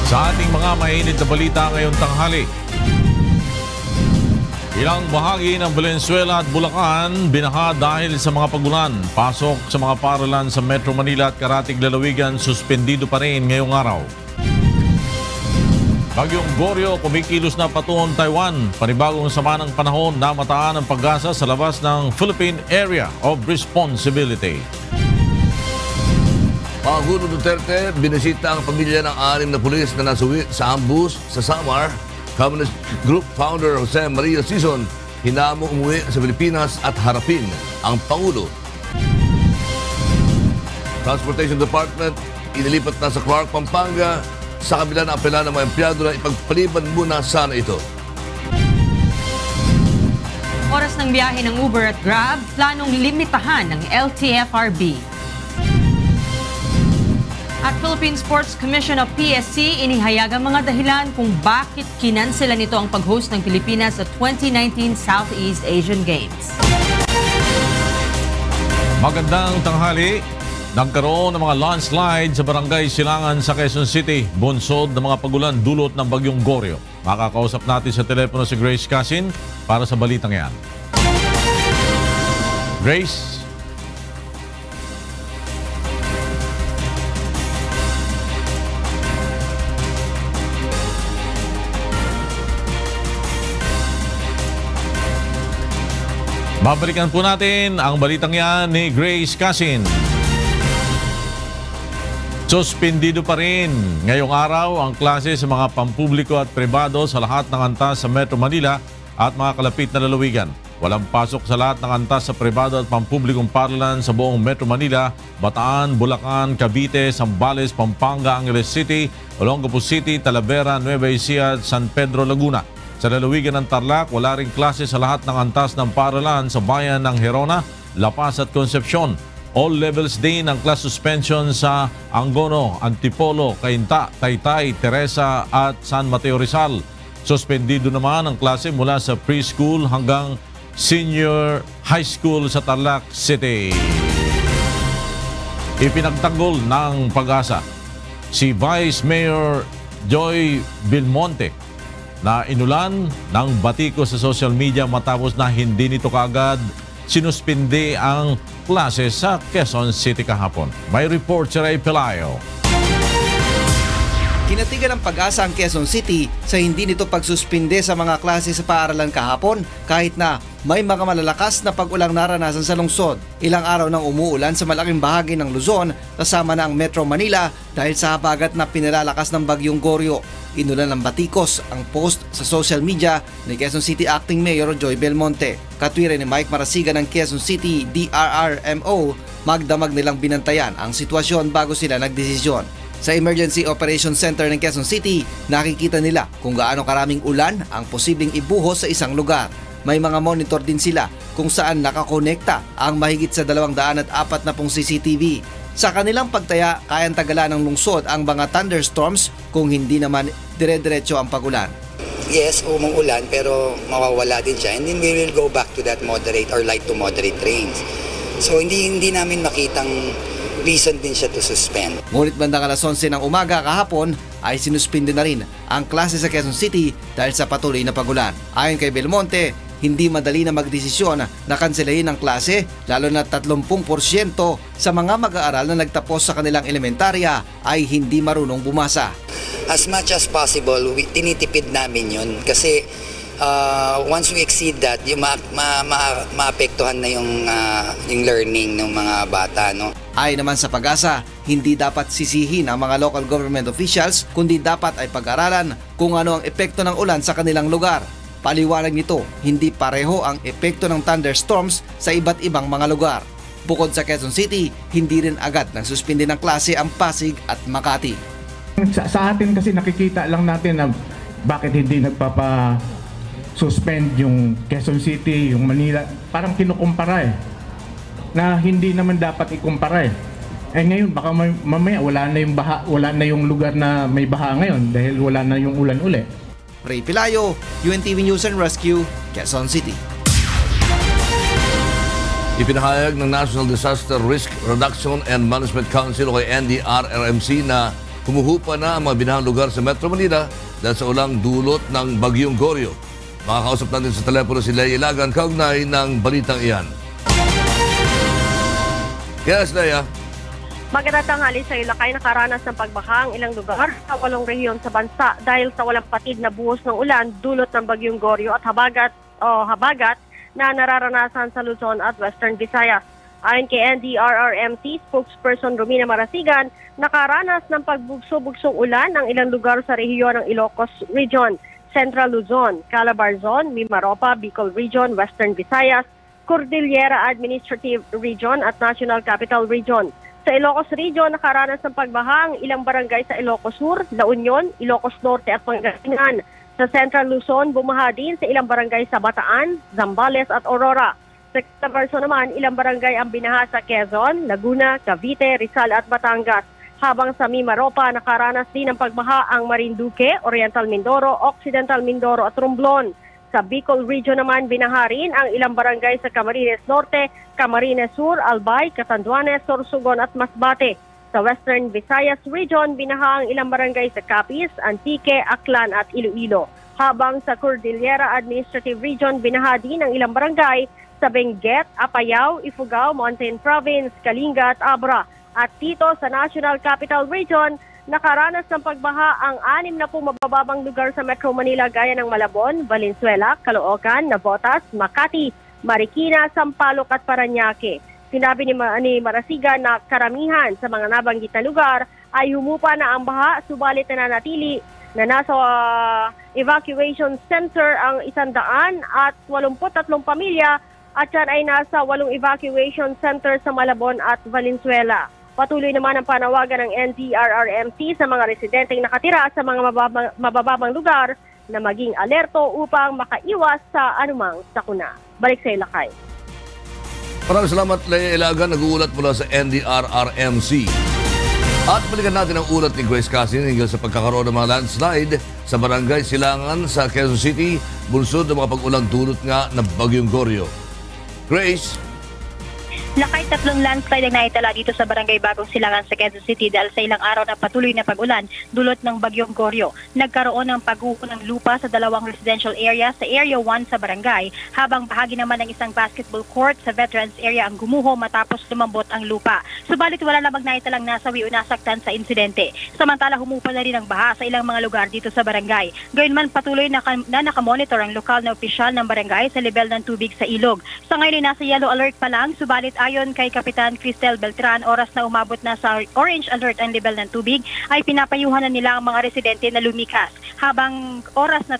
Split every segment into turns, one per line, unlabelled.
Sa ating mga mainit na balita ngayong tanghali, ilang bahagi ng Valenzuela at Bulacan binaha dahil sa mga pagulan. Pasok sa mga paaralan sa Metro Manila at karatig lalawigan suspendido pa rin ngayong araw. Bagyong Goryo kumikilos na patungong Taiwan. Panibagong sama ng panahon na mataan ang pag-asa sa labas ng Philippine Area of Responsibility.
Pangulo Duterte, binisita ang pamilya ng 6 na pulis na nasuwi sa ambush sa Samar. Communist Group founder Jose Maria Sison, hinamong umuwi sa Pilipinas at harapin ang Pangulo. Transportation Department, inilipat na sa Clark, Pampanga, sa kabila ng apela ng mga empleyado na ipagpaliban muna sana ito.
Oras ng biyahe ng Uber at Grab, planong limitahan ng LTFRB. At Philippine Sports Commission of PSC, inihayag ang mga dahilan kung bakit kinansela nito ang pag-host ng Pilipinas sa 2019 Southeast Asian Games.
Magandang tanghali. Nagkaroon ng mga landslide sa barangay Silangan sa Quezon City. Bunsod ng mga pagulan dulot ng Bagyong Goryo. Makakausap natin sa telepono si Grace Casin para sa balitang yan. Grace? Babalikan po natin ang balitang yan ni Grace Casin. Suspendido pa rin ngayong araw ang klase sa mga pampubliko at pribado sa lahat ng antas sa Metro Manila at mga kalapit na lalawigan. Walang pasok sa lahat ng antas sa pribado at pampublikong paaralan sa buong Metro Manila, Bataan, Bulacan, Cavite, Zambales, Pampanga, Angeles City, Olongapo City, Talavera, Nueva Ecija at San Pedro, Laguna. Sa lalawigan ng Tarlac, wala ring klase sa lahat ng antas ng paaralan sa bayan ng Gerona, La Paz at Concepcion. All levels din ang class suspension sa Angono, Antipolo, Cainta, Taytay, Teresa at San Mateo Rizal. Suspendido naman ang klase mula sa preschool hanggang senior high school sa Tarlac City. Ipinagtanggol ng Pag-asa si Vice Mayor Joy Belmonte na inulan ng batiko sa social media matapos na hindi nito kaagad sinuspindi ang klase sa Quezon City kahapon. May report si Ray Pelayo.
Kinatigan ng Pag-asa ang Quezon City sa hindi nito pagsuspinde sa mga klase sa paaralan kahapon kahit na may mga malalakas na pag-ulang naranasan sa lungsod. Ilang araw nang umuulan sa malaking bahagi ng Luzon kasama na ang Metro Manila dahil sa habagat na pinalalakas ng Bagyong Goryo. Inulan ng batikos ang post sa social media ni Quezon City Acting Mayor Joy Belmonte. Katwiran ni Mike Marasigan ng Quezon City DRRMO, magdamag nilang binantayan ang sitwasyon bago sila nagdesisyon. Sa Emergency Operations Center ng Quezon City, nakikita nila kung gaano karaming ulan ang posibleng ibuhos sa isang lugar. May mga monitor din sila kung saan nakakonekta ang mahigit sa 240 CCTV. Sa kanilang pagtaya, kayang tagalan ng lungsod ang mga thunderstorms kung hindi naman dire-diretso ang pagulan.
Yes, umuulan pero mawawala din siya and then we will go back to that moderate or light to moderate rains. So hindi namin makitang reason din siya to suspend.
Ngunit bandang alas 11 ng umaga kahapon ay sinuspinde na rin ang klase sa Quezon City dahil sa patuloy na pagulan. Ayon kay Belmonte, hindi madali na magdesisyon na kanselahin ang klase lalo na 30% sa mga mag-aaral na nagtapos sa kanilang elementarya ay hindi marunong bumasa.
As much as possible, tinitipid namin yun kasi once we exceed that, yung maapektuhan na yung learning ng mga bata. No?
Ayon naman sa Pag-asa, hindi dapat sisihin ang mga local government officials kundi dapat ay pag-aralan kung ano ang epekto ng ulan sa kanilang lugar. Paliwanag nito, hindi pareho ang epekto ng thunderstorms sa iba't ibang mga lugar. Bukod sa Quezon City, hindi rin agad nagsuspindi ng klase ang Pasig at Makati.
Sa atin kasi nakikita lang natin na bakit hindi nagpapa-suspend yung Quezon City, yung Manila. Parang kinukumpara na hindi naman dapat ikumpara ngayon baka mamaya wala na yung lugar na may baha ngayon dahil wala na yung ulan uli.
Ray Pelayo, UNTV News and Rescue, Quezon City.
Ipinahayag ng National Disaster Risk Reduction and Management Council o NDRRMC na humuhupa na ang mga binahang lugar sa Metro Manila dahil sa ulang dulot ng Bagyong Goryo. Makakausap natin sa telepono si Leia Ilagan kaugnay ng balitang iyan. Yes, Leia.
Magandang tanghali sa Ilocay, nakaranas ng pagbaha ang ilang lugar sa 8 rehiyon sa bansa dahil sa walang patid na buhos ng ulan dulot ng Bagyong Goryo at habagat na nararanasan sa Luzon at Western Visayas. Ayon kay NDRRMC spokesperson Romina Marasigan, nakaranas ng pagbugso-bugsong ulan ang ilang lugar sa rehiyon ng Ilocos Region, Central Luzon, Calabar Zone, Mimaropa, Bicol Region, Western Visayas, Cordillera Administrative Region at National Capital Region. Sa Ilocos Region, nakaranas ng pagbaha ang ilang barangay sa Ilocos Sur, La Union, Ilocos Norte at Pangasinan. Sa Central Luzon, bumaha din sa ilang barangay sa Bataan, Zambales at Aurora. Sa Calabarzon naman, ilang barangay ang binaha sa Quezon, Laguna, Cavite, Rizal at Batangas. Habang sa Mimaropa, nakaranas din ng pagbaha ang Marinduque, Oriental Mindoro, Occidental Mindoro at Romblon. Sa Bicol Region naman, binaha rin ang ilang barangay sa Camarines Norte, Camarines Sur, Albay, Catanduanes, Sorsogon at Masbate. Sa Western Visayas Region, binaha ang ilang barangay sa Capiz, Antique, Aklan at Iloilo. Habang sa Cordillera Administrative Region, binaha din ang ilang barangay sa Benguet, Apayao, Ifugao, Mountain Province, Kalinga at Abra. At dito sa National Capital Region, nakaranas ng pagbaha ang 6 na mabababang lugar sa Metro Manila gaya ng Malabon, Valenzuela, Caloocan, Navotas, Makati, Marikina, Sampaloc at Parañaque. Sinabi ni Marasigan na karamihan sa mga nabanggit na lugar ay humupa na ang baha, subalit nananatili na nasa evacuation center ang 183 pamilya at yan ay nasa 8 evacuation center sa Malabon at Valenzuela. Patuloy naman ang panawagan ng NDRRMC sa mga residenteng nakatira sa mga mabababang lugar na maging alerto upang makaiwas sa anumang sakuna. Balik sa Ilocay.
Maraming salamat, Leia Ilagan, nag-uulat mula sa NDRRMC. At balikan natin ang ulat ni Grace Casin hingga sa pagkakaroon ng mga landslide sa barangay Silangan sa Quezon City, bunsod ng mga pag-ulang dulot nga ng Bagyong Goryo. Grace?
Lakay 3 landslide ang naitala dito sa Barangay Bagong Silangan sa Quezon City dahil sa ilang araw na patuloy na pag-ulan dulot ng Bagyong Goryo. Nagkaroon ng pagguho ng lupa sa 2 residential area sa Area 1 sa barangay, habang bahagi naman ng isang basketball court sa Veterans Area ang gumuho matapos lumambot ang lupa. Subalit wala lamang naitalang nasawi o nasaktan sa insidente. Samantala humupa na rin ang baha sa ilang mga lugar dito sa barangay. Gayunman patuloy na nakamonitor ang lokal na opisyal ng barangay sa level ng tubig sa ilog. Sa ngayon ay nasa yellow alert pa lang, subalit ayon kay Kapitan Cristel Beltran, oras na umabot na sa orange alert ang level ng tubig, ay pinapayuhan na nila ang mga residente na lumikas. Habang oras na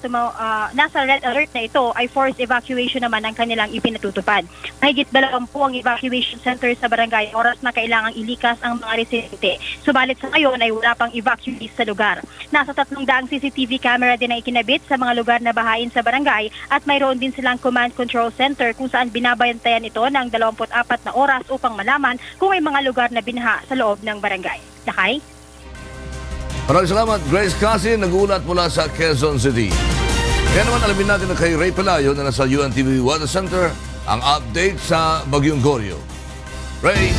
nasa red alert na ito, ay forced evacuation naman ang kanilang ipinatutupad. Mahigit 20 ang evacuation center sa barangay, oras na kailangang ilikas ang mga residente. Subalit sa ngayon ay wala pang evacuees sa lugar. Nasa 300 CCTV camera din ang ikinabit sa mga lugar na bahain sa barangay at mayroon din silang command control center kung saan binabantayan ito ng 24 na oras upang malaman kung may mga lugar na binaha sa loob ng barangay. Lakay?
Maraming salamat, Grace Casin, nag-uulat mula sa Quezon City. Kaya naman alamin natin na kay Ray Pelayo na nasa UNTV Weather Center ang update sa Bagyong Goryo. Ray?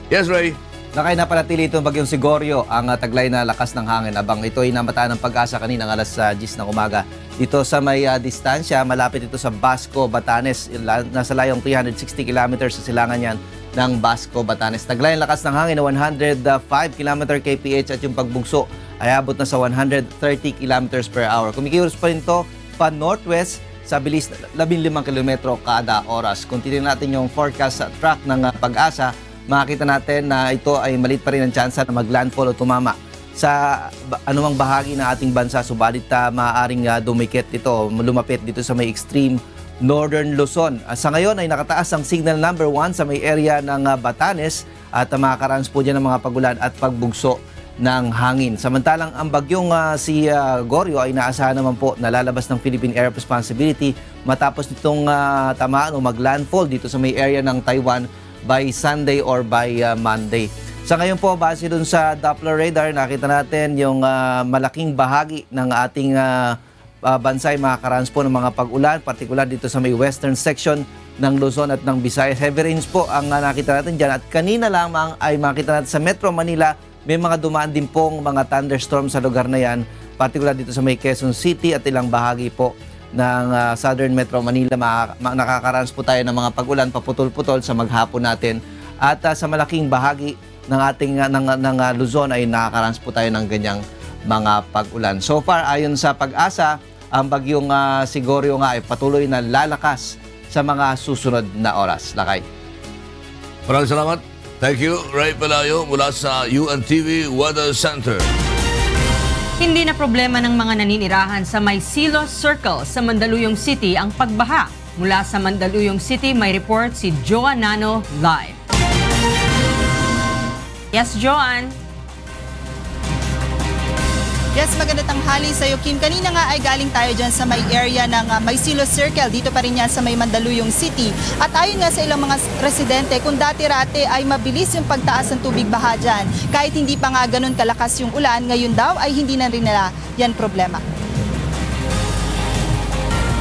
Yes, Ray?
Nakainapanatili itong Bagyong Goryo ang taglay na lakas ng hangin abang ito ay namataan ng pag-asa kaninang alas 10 ng umaga. Dito sa may distansya, malapit ito sa Basco, Batanes. Nasa layong 360 kilometers sa silangan yan ng Basco, Batanes. Taglay ang lakas ng hangin na 105 km kph at yung pagbugso ay abot na sa 130 km per hour. Kumikilos pa rin ito pa northwest sa bilis 15 km kada oras. Kung titignan natin yung forecast sa track ng pag-asa, makikita natin na ito ay maliit pa rin ang tsansa na mag-landfall o tumama sa anumang bahagi ng ating bansa. Subalit maaaring dumikit ito, lumapit dito sa may extreme northern Luzon. Sa ngayon ay nakataas ang signal number 1 sa may area ng Batanes at makakaranas po dyan ng mga pagulan at pagbugso ng hangin. Samantalang ang bagyong si Goryo ay naasahan naman po na lalabas ng Philippine Area of Responsibility matapos nitong tamaan o mag-landfall dito sa may area ng Taiwan by Sunday or by Monday. Sa ngayon po, base dun sa Doppler radar, nakita natin yung malaking bahagi ng ating bansa ay makakaranas po ng mga pag-ulan, partikular dito sa may western section ng Luzon at ng Visayas. Heavy rains po ang nakita natin dyan. At kanina lamang ay makita natin sa Metro Manila, may mga dumaan din pong mga thunderstorm sa lugar na yan, particular dito sa may Quezon City at ilang bahagi po ng Southern Metro Manila. Nakakaranas po tayo ng mga pag-ulan, paputol-putol sa maghapon natin. At sa malaking bahagi ng ating ng Luzon ay nakakaranas po tayo ng ganyang mga pag-ulan. So far, ayon sa Pag-asa, ang bagyong Sigorio nga ay patuloy na lalakas sa mga susunod na oras. Lakay.
Maraming salamat. Thank you, Ray Palayo mula sa UNTV Weather Center.
Hindi na problema ng mga naninirahan sa may Silos Circle sa Mandaluyong City ang pagbaha. Mula sa Mandaluyong City, may report si Joan Nano live. Yes, Joan.
Yes, magandang tanghali sa iyo, Kim. Kanina nga ay galing tayo dyan sa may area ng may Silos Circle. Dito pa rin yan sa may Mandaluyong City. At ayon nga sa ilang mga residente, kung dati-rate ay mabilis yung pagtaas ng tubig baha dyan. Kahit hindi pa nga ganun kalakas yung ulan, ngayon daw ay hindi na rin nila yan problema.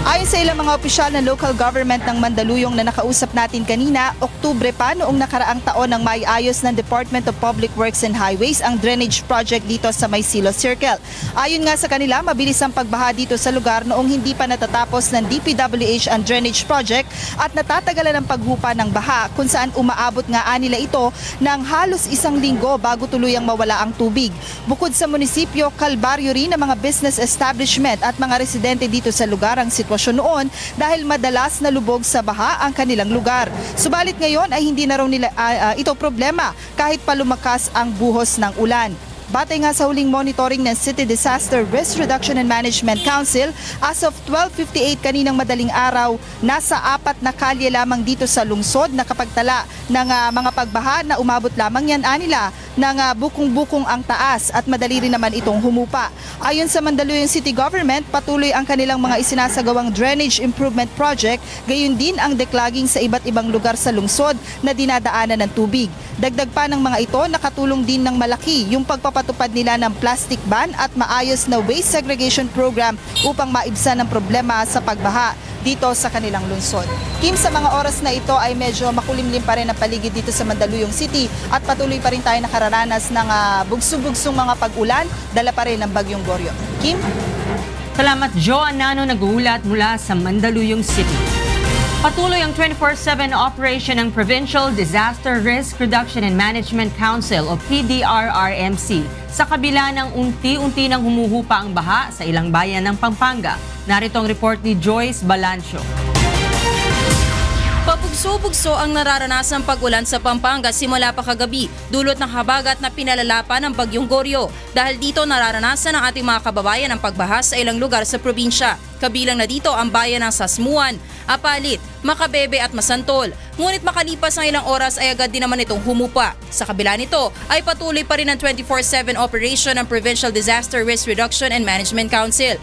Ayon sa ilang mga opisyal ng local government ng Mandaluyong na nakausap natin kanina, Oktubre pa noong nakaraang taon nang maiayos ng Department of Public Works and Highways ang drainage project dito sa may Silos Circle. Ayon nga sa kanila, mabilis ang pagbaha dito sa lugar noong hindi pa natatapos ng DPWH ang drainage project at natatagalan ng paghupa ng baha kung saan umaabot nga nila ito ng halos 1 linggo bago tuluyang mawala ang tubig. Bukod sa munisipyo, kalbaryo rin ng mga business establishment at mga residente dito sa lugar ang sitwasyon noon dahil madalas na lubog sa baha ang kanilang lugar. Subalit ngayon ay hindi na raw nila ito problema kahit pa lumakas ang buhos ng ulan. Batay nga sa huling monitoring ng City Disaster Risk Reduction and Management Council, as of 12:58 kaninang madaling araw, nasa 4 na kalye lamang dito sa lungsod na kapagtala ng mga pagbaha na umabot lamang yan nila ng bukong-bukong ang taas at madali rin naman itong humupa. Ayon sa Mandaluyong City Government, patuloy ang kanilang mga isinasagawang drainage improvement project, gayon din ang declogging sa iba't ibang lugar sa lungsod na dinadaanan ng tubig. Dagdag pa ng mga ito, nakatulong din ng malaki yung pagpapatupad nila ng plastic ban at maayos na waste segregation program upang maibsan ang problema sa pagbaha dito sa kanilang lungsod. Kim, sa mga oras na ito ay medyo makulimlim pa rin ang paligid dito sa Mandaluyong City at patuloy pa rin tayo nakararanas ng bugso-bugsong mga pag-ulan, dala pa rin ng bagyong Goryo. Kim?
Salamat, Joan Nano, nag-uulat mula sa Mandaluyong City. Patuloy ang 24/7 operation ng Provincial Disaster Risk Reduction and Management Council o PDRRMC sa kabila ng unti-unti nang humuhupa ang baha sa ilang bayan ng Pampanga. Narito ang report ni Joyce Balancio.
Pabugso-bugso ang nararanasang pag-ulan sa Pampanga simula pa kagabi, dulot ng habagat na pinalala pa ng bagyong Goryo. Dahil dito nararanasan ng ating mga kababayan ang pagbaha sa ilang lugar sa probinsya. Kabilang na dito ang bayan ng Sasmuan, Apalit, Makabebe at Masantol. Ngunit makalipas ang ilang oras ay agad din naman itong humupa. Sa kabila nito ay patuloy pa rin ang 24/7 operation ng Provincial Disaster Risk Reduction and Management Council.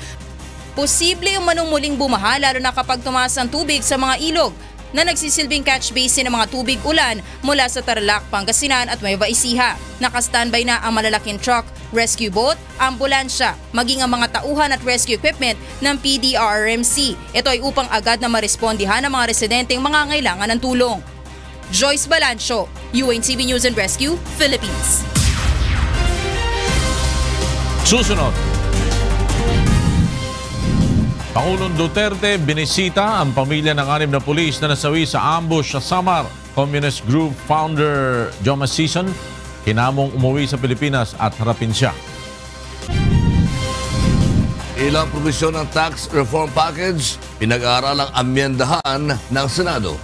Posible yung manumuling bumaha lalo na kapag tumaas ang tubig sa mga ilog na nagsisilbing catch basin ng mga tubig ulan mula sa Tarlac, Pangasinan at Nueva Ecija. Naka-standby na ang malalaking truck, rescue boat, ambulansya, maging ang mga tauhan at rescue equipment ng PDRRMC. Ito ay upang agad na marespondihan ng mga residenteng mangangailangan ng tulong. Joyce Balancio, UNTV News and Rescue, Philippines.
Susunod. Pangulong Duterte binisita ang pamilya ng 6 na pulis na nasawi sa ambush sa Samar. Communist Group founder Joma Sison hinamong umuwi sa Pilipinas at harapin siya.
Ilang provisyon ng tax reform package pinag-aaralang amyendahan ng Senado.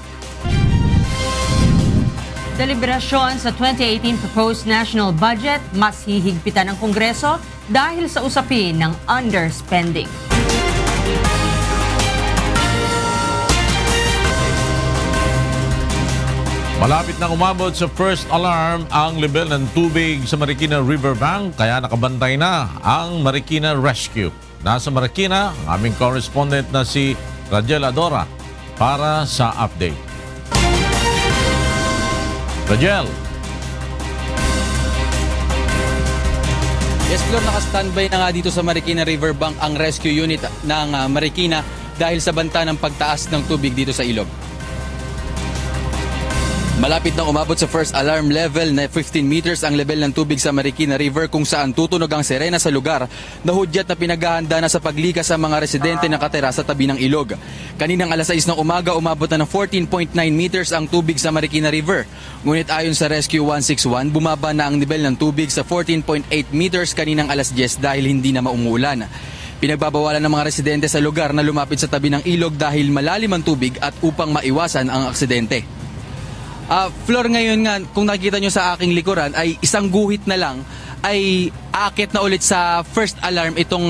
Deliberasyon sa 2018 proposed national budget mas hihigpitan ng Kongreso dahil sa usapin ng underspending.
Malapit nang umabot sa first alarm ang level ng tubig sa Marikina Riverbank kaya nakabantay na ang Marikina Rescue. Nasa Marikina, ang aming correspondent na si Rajel Adora para sa update. Rajel.
Yes, Flor, naka-standby na nga dito sa Marikina Riverbank ang rescue unit ng Marikina dahil sa banta ng pagtaas ng tubig dito sa ilog. Malapit na umabot sa first alarm level na 15 meters ang level ng tubig sa Marikina River kung saan tutunog ang sirena sa lugar na hudyat na pinaghahanda na sa paglikas sa mga residente na nakatira sa tabi ng ilog. Kaninang alas 6 ng umaga umabot na ng 14.9 meters ang tubig sa Marikina River. Ngunit ayon sa Rescue 161, bumaba na ang nivel ng tubig sa 14.8 meters kaninang alas 10 dahil hindi na maumuulan. Pinagbabawalan ng mga residente sa lugar na lumapit sa tabi ng ilog dahil malalim ang tubig at upang maiwasan ang aksidente. Flor, ngayon nga, kung nakikita nyo sa aking likuran, ay isang guhit na lang ay aakit na ulit sa first alarm itong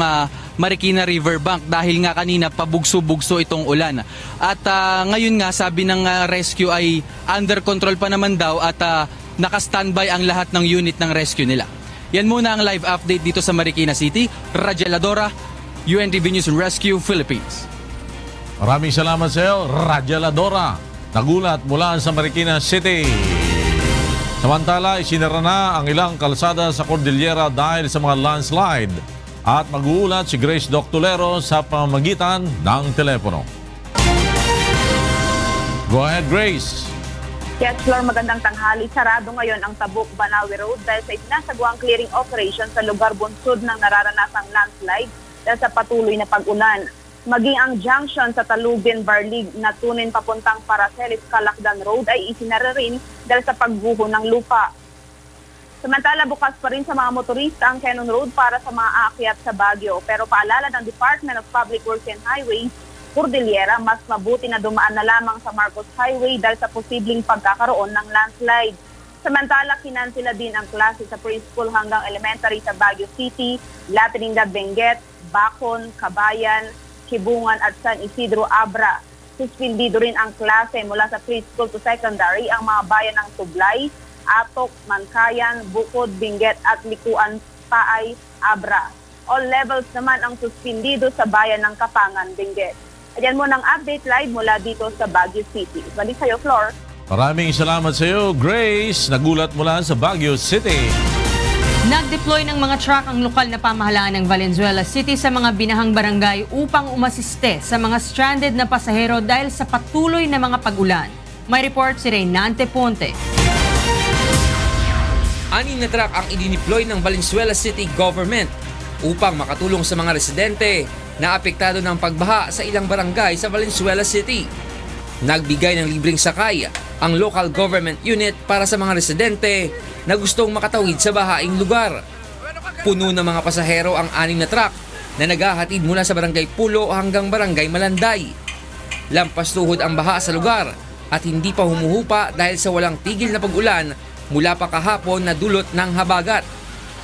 Marikina River Bank dahil nga kanina pabugso-bugso itong ulan. At ngayon nga, sabi ng rescue ay under control pa naman daw at naka-standby ang lahat ng unit ng rescue nila. Yan muna ang live update dito sa Marikina City. Radyaladora, UNTV News and Rescue, Philippines.
Maraming salamat sa iyo, Radyaladora. Nagulat mula sa Marikina City. Samantala, isinara na ang ilang kalsada sa Cordillera dahil sa mga landslide. At mag-uulat si Grace Doctolero sa pamamagitan ng telepono. Go ahead, Grace.
Yes, Flor, magandang tanghali. Sarado ngayon ang Tabuk-Banawe Road dahil sa isinasagawang clearing operation sa lugar bunsod ng nararanasang landslide dahil sa patuloy na pag-ulan. Maging ang junction sa Talubin-Barlig na tunin papuntang Paracelis-Calacdan Road ay isinara rin dahil sa pagguho ng lupa. Samantala, bukas pa rin sa mga motorista ang Quezon Road para sa mga aakyat sa Baguio. Pero paalala ng Department of Public Works and Highways, Cordillera, mas mabuti na dumaan na lamang sa Marcos Highway dahil sa posibleng pagkakaroon ng landslide. Samantala, kinansela din ang klase sa preschool hanggang elementary sa Baguio City, La Trinidad, Benguet, Bacon, Cabayan, Kibungan at San Isidro Abra. Suspindido rin ang klase mula sa preschool to secondary ang mga bayan ng Tublay, Atok, Mankayan, Bukod, Benguet at Likuan, Paay, Abra. All levels naman ang suspindido sa bayan ng Kapangan, Benguet. Ayan mo ng update live mula dito sa Baguio City. Balik sa'yo, Flor.
Maraming salamat sa iyo, Grace. Nagulat mula sa Baguio City.
Nag-deploy ng mga truck ang lokal na pamahalaan ng Valenzuela City sa mga binahang barangay upang umasiste sa mga stranded na pasahero dahil sa patuloy na mga pag-ulan. May report si Reynante Ponte.
6 na truck ang idineploy ng Valenzuela City Government upang makatulong sa mga residente na apektado ng pagbaha sa ilang barangay sa Valenzuela City. Nagbigay ng libreng sakay ang local government unit para sa mga residente na gustong makatawid sa bahaing lugar. Puno ng mga pasahero ang 6 na truck na naghahatid mula sa Barangay Pulo hanggang Barangay Malanday. Lampas tuhod ang baha sa lugar at hindi pa humuhupa dahil sa walang tigil na pag-ulan mula pa kahapon na dulot ng habagat.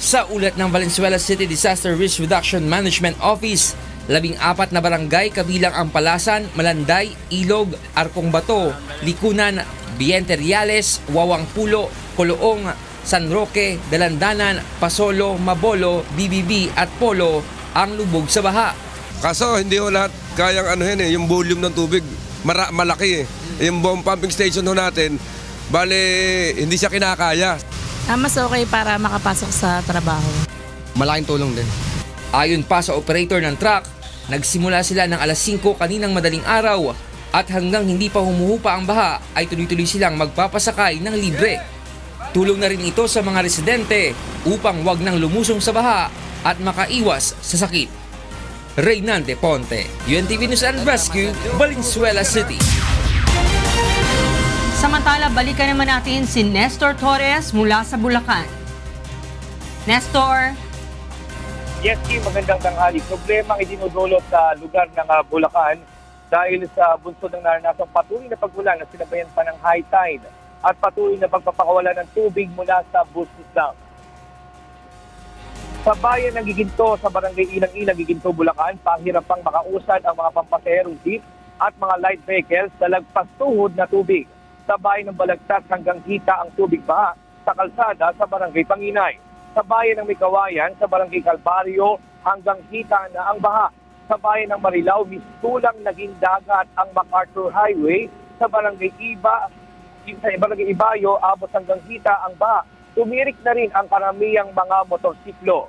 Sa ulat ng Valenzuela City Disaster Risk Reduction Management Office, 14 na barangay kabilang ang Palasan, Malanday, Ilog, Arcong Bato, Likunan, Biente Riales, Wawang Pulo, Coloong, San Roque, Dalandanan, Pasolo, Mabolo, BBB at Polo ang lubog sa baha.
Kaso hindi ho lahat kayang yung volume ng tubig malaki eh. Yung bomb pumping station ho natin, bale hindi siya kinakaya.
Mas okay para makapasok sa trabaho.
Malaking tulong din. Ayon pa sa operator ng truck, nagsimula sila ng alas 5 kaninang madaling araw at hanggang hindi pa humuhupa ang baha ay tuloy-tuloy silang magpapasakay ng libre. Tulong na rin ito sa mga residente upang wag nang lumusong sa baha at makaiwas sa sakit. Reynante Ponte, UNTV News and Rescue, Valenzuela City.
Samantala, balikan naman natin si Nestor Torres mula sa Bulacan. Nestor.
Yes, Kim, magandang tanghali. Problema ang idinudulot sa lugar ng Bulacan dahil sa bunsod ng naranasang patuloy na pag-ulan na sinabayan pa ng high tide at patuloy na pagpapakawalan ng tubig mula sa Bustos Dam. Sa bayan ng Giginto, sa barangay Ilang-Ilang, Giginto, Bulacan, pahirap pang makausad ang mga pampasaherong jeep at mga light vehicles sa lagpas tuhod na tubig. Sa bayan ng Balagtas hanggang hita ang tubig baha sa kalsada sa barangay Panginay. Sa bayan ng Mikawayan, sa barangay Calvario hanggang hita na ang baha. Sa bayan ng Marilao, mistulang naging dagat ang MacArthur Highway. Sa barangay Ibayo, abot hanggang hita ang baha. Tumirik na rin ang karamihang mga motorsiklo.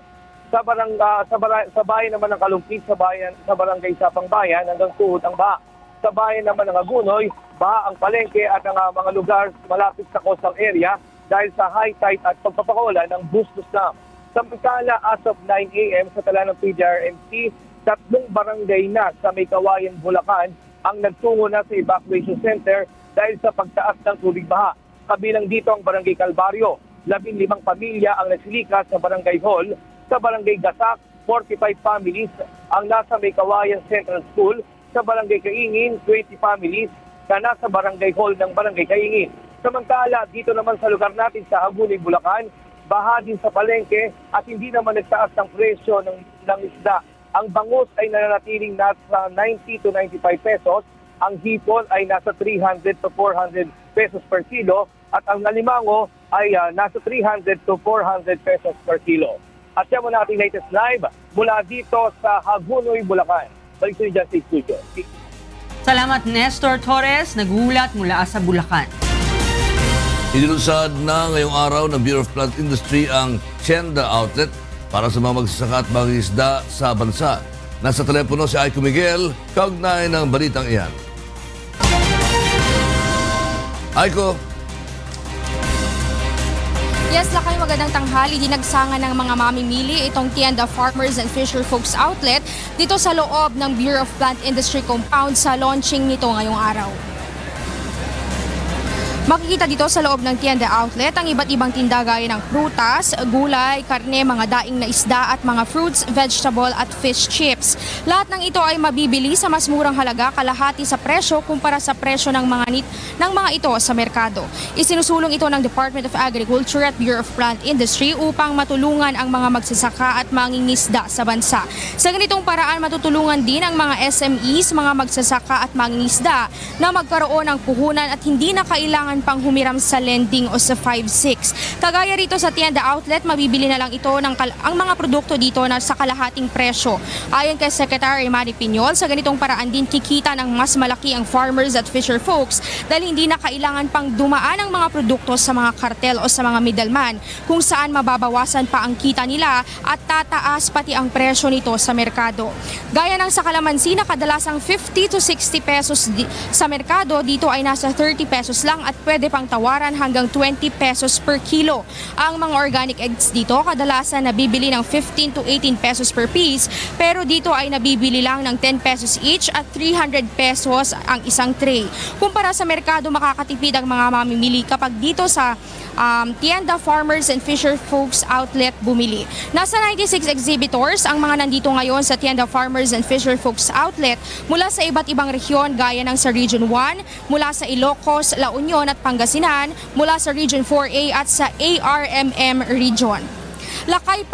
Sa bayan naman ng Kalumpit, sa barangay Sapang Bayan hanggang tuhod ang baha. Sa bayan naman ng Agunoy, baha ang palengke at ang mga lugar malapit sa coastal area dahil sa high tide at pagpapakawala ng Bustos Dam. Samantala, as of 9 a.m. sa tala ng PDRMC, 3 barangay na sa May Kawayan, Bulacan ang nagtungo na sa evacuation center dahil sa pagtaas ng tubig baha. Kabilang dito ang Barangay Calvario. 15 pamilya ang nasilikas sa Barangay Hall. Sa Barangay Gasak, 45 families ang nasa May Kawayan Central School. Sa Barangay Kaingin, 20 families na nasa Barangay Hall ng Barangay Kaingin. Samantala, dito naman sa lugar natin sa Agunoy, Bulacan, baha din sa palengke at hindi naman nagtaas ng presyo ng isda. Ang bangus ay nananatiling nasa 90 to 95 pesos. Ang hipon ay nasa 300 to 400 pesos per kilo. At ang alimango ay nasa 300 to 400 pesos per kilo. At yan mo natin latest live mula dito sa Agunoy, Bulacan. Balik sa dyan sa studio.
Salamat Nestor Torres, nagulat mula sa Bulacan.
Inilunsad na ngayong araw ng Bureau of Plant Industry ang Tienda Outlet para sa mga magsasaka at mga isda sa bansa. Nasa telepono si Aiko Miguel, kaugnay ng balitang iyan. Aiko.
Yes, Lakay, magandang tanghali. Dinagsangan ng mga mamimili itong Tienda Farmers and Fisher Folks Outlet dito sa loob ng Bureau of Plant Industry Compound sa launching nito ngayong araw. Makikita dito sa loob ng Tienda Outlet ang iba't ibang tinda gaya ng prutas, gulay, karne, mga daing na isda at mga fruits, vegetable at fish chips. Lahat ng ito ay mabibili sa mas murang halaga, kalahati sa presyo kumpara sa presyo ng mga ito sa merkado. Isinusulong ito ng Department of Agriculture at Bureau of Plant Industry upang matulungan ang mga magsasaka at mangingisda sa bansa. Sa ganitong paraan, matutulungan din ang mga SMEs, mga magsasaka at mangingisda na magkaroon ng puhunan at hindi na kailangan pang humiram sa lending o sa 5-6. Kagaya rito sa Tienda Outlet, mabibili na lang ito ang mga produkto dito na sa kalahating presyo. Ayon kay Secretary Manny Piñol, sa ganitong paraan din kikita ng mas malaki ang farmers at fisher folks dahil hindi na kailangan pang dumaan ang mga produkto sa mga kartel o sa mga middleman kung saan mababawasan pa ang kita nila at tataas pati ang presyo nito sa merkado. Gaya ng sa kalamansi na kadalasang 50 to 60 pesos sa merkado, dito ay nasa 30 pesos lang at pwede pang tawaran hanggang 20 pesos per kilo. Ang mga organic eggs dito kadalasan nabibili ng 15 to 18 pesos per piece, pero dito ay nabibili lang ng 10 pesos each at 300 pesos ang isang tray. Kumpara sa merkado, makakatipid ang mga mamimili kapag dito sa Tienda Farmers and Fisher Folks Outlet bumili. Nasa 96 exhibitors ang mga nandito ngayon sa Tienda Farmers and Fisher Folks Outlet mula sa iba't ibang rehiyon gaya ng sa Region 1, mula sa Ilocos, La Union at Pangasinan, mula sa Region 4A at sa ARMM Region. Lakay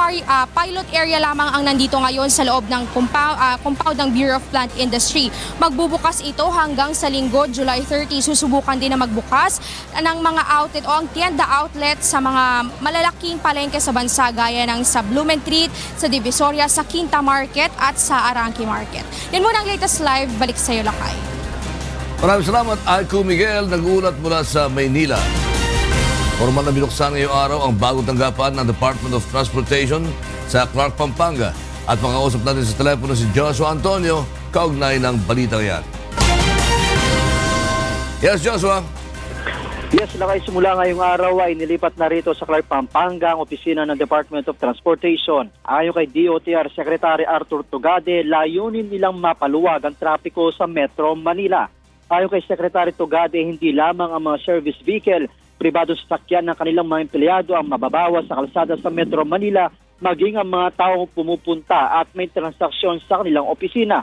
pilot area lamang ang nandito ngayon sa loob ng compound ng Bureau of Plant Industry. Magbubukas ito hanggang sa Linggo, July 30. Susubukan din na magbukas ng mga outlet o ang Tienda Outlet sa mga malalaking palengke sa bansa gaya ng sa Blumentritt, sa Divisoria, sa Quinta Market at sa Arangke Market. Yan muna ang latest live. Balik sa iyo, Lakay.
Maraming salamat, Aiko Miguel, nag-uulat mula sa Maynila. Formal na binuksan ngayong araw ang bagong tanggapan ng Department of Transportation sa Clark, Pampanga. At makausap natin sa telepono si Joshua Antonio, kaugnay ng balitang yan. Yes, Joshua.
Yes, Lakay, simula ngayong araw ay nilipat na rito sa Clark, Pampanga ang opisina ng Department of Transportation. Ayon kay DOTR Secretary Arthur Tugade, layunin nilang mapaluwag ang trapiko sa Metro Manila. Ayon kay Secretary Tugade, hindi lamang ang mga service vehicle, pribadong sasakyan ng kanilang mga empleyado ang mababawas sa kalsada sa Metro Manila, maging ang mga taong pumupunta at may transaksyon sa kanilang opisina.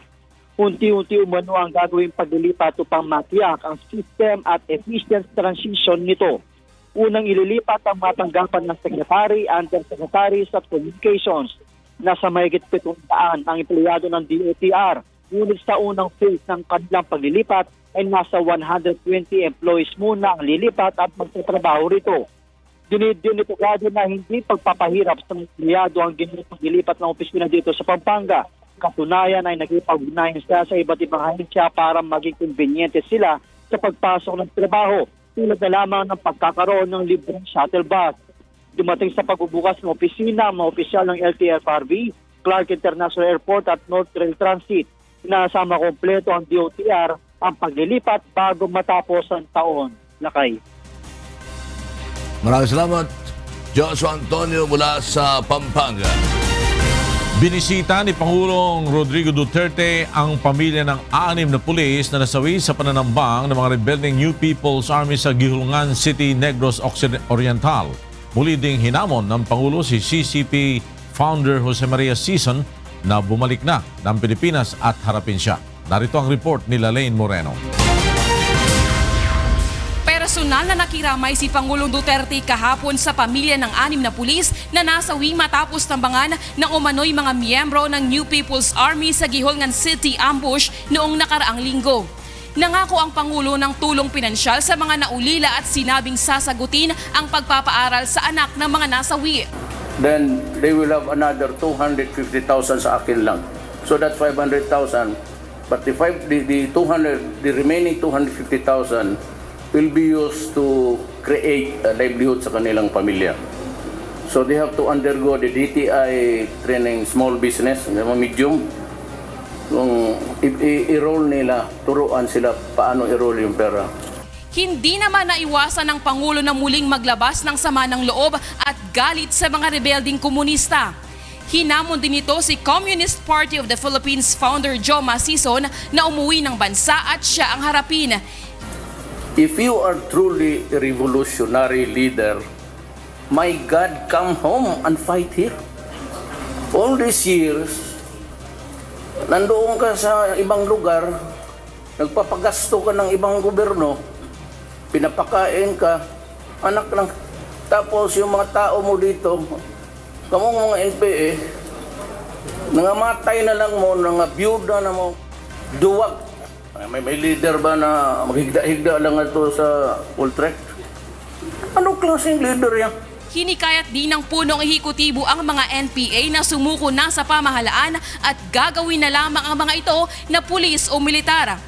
Unti-unti umano ang gagawing paglilipat upang matiyak ang system at efficient transition nito. Unang ililipat ang mga tanggapan ng Secretary, Undersecretaries at Communications. Nasa mahigit 700 ang empleyado ng DOTR. Ngunit sa unang phase ng kanilang paglilipat ay nasa 120 employees muna ang lilipat at magtatrabaho rito. Dinidin nito gado na hindi pagpapahirap sa empleyado ang ginilipat ng opisina dito sa Pampanga. Katunayan ay nagipag-ugnayan sa iba't ibang ahensya para maging conveniente sila sa pagpasok ng trabaho, tulad na lamang ng pagkakaroon ng libreng shuttle bus. Dumating sa pagbubukas ng opisina ang mga opisyal ng LTFRB, Clark International Airport at North Rail Transit. Nasama kompleto ang DOTR ang paglilipat bago matapos ang taon. Lakay.
Maraming salamat, Joshua Antonio mula sa Pampanga.
Binisita ni Pangulong Rodrigo Duterte ang pamilya ng 6 na pulis na nasawi sa pananambang ng mga rebelding New People's Army sa Gihulngan City, Negros Oriental. Muli ding hinamon ng Pangulo si CCP founder Jose Maria Sison na bumalik na ng Pilipinas at harapin siya. Narito ang report ni Lalaine Moreno.
Personal na nakiramay si Pangulong Duterte kahapon sa pamilya ng 6 na pulis na nasawi matapos tambangan ng umano'y mga miyembro ng New People's Army sa Gihulngan City ambush noong nakaraang linggo. Nangako ang Pangulo ng tulong pinansyal sa mga naulila at sinabing sasagutin ang pagpapaaral sa anak ng mga nasawi.
Then they will have another 250,000 sa akin lang. So that's 500,000. But the remaining 250,000 will be used to create a livelihood sa kanilang pamilya. So they have to undergo the DTI training, small business, medium. Kung i-roll nila, turuan sila paano i-roll yung pera.
Hindi naman naiwasan ng Pangulo na muling maglabas ng sama ng loob at galit sa mga rebelding komunista. Hinamon din ito si Communist Party of the Philippines founder Joma Sison na umuwi ng bansa at siya ang harapin.
If you are truly a revolutionary leader, my God, come home and fight here. All these years, nandoon ka sa ibang lugar, nagpapagasto ka ng ibang gobyerno, pinapakain ka, anak lang. Tapos yung mga tao mo dito, kamong mga NPA, nangamatay na lang mo, nangabiyuda na mo, duwag. May leader ba na maghigda-higda lang ito sa Ultrek? Anong klaseng leader yan?
Hinikayat din ng punong ehekutibo ang mga NPA na sumuko na sa pamahalaan at gagawin na lamang ang mga ito na pulis o militar.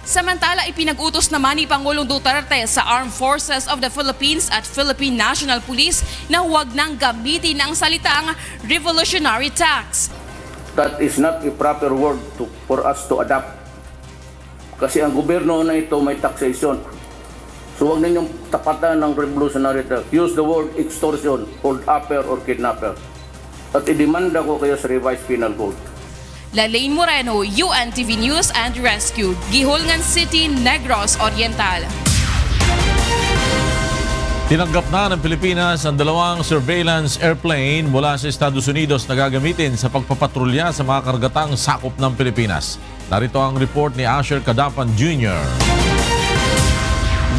Samantala, ipinag-utos naman ni Pangulong Duterte sa Armed Forces of the Philippines at Philippine National Police na huwag nang gamitin ang salitang revolutionary tax.
That is not a proper word for us to adapt. Kasi ang gobyerno na ito may taxation. So huwag ninyong tapatan ng revolutionary tax. Use the word extortion, hold upper or kidnapper. At idemanda ko kayo sa revised penal code.
Lalaine Moreno, UNTV News and Rescue, Gihulngan City, Negros Oriental.
Tinanggap na ng Pilipinas ang 2 surveillance airplane mula sa Estados Unidos na gagamitin sa pagpapatrolya sa mga karagatang sakop ng Pilipinas. Narito ang report ni Asher Cadapan Jr.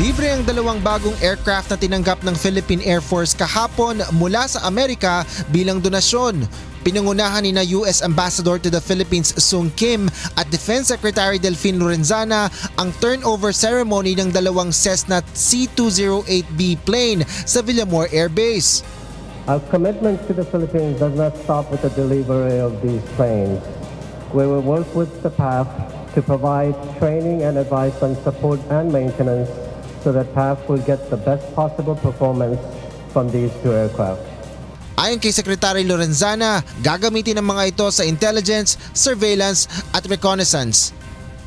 Libre ang 2 bagong aircraft na tinanggap ng Philippine Air Force kahapon mula sa Amerika bilang donasyon. Pinangunahan ni na US Ambassador to the Philippines Sung Kim at Defense Secretary Delfin Lorenzana ang turnover ceremony ng 2 Cessna C-208B plane sa Villamor Air Base.
Our commitment to the Philippines does not stop with the delivery of these planes. We will work with the PAF to provide training and advice on support and maintenance so that PAF will get the best possible performance from these 2 aircraft.
Ayon kay Secretary Lorenzana, gagamitin ang mga ito sa intelligence, surveillance at reconnaissance.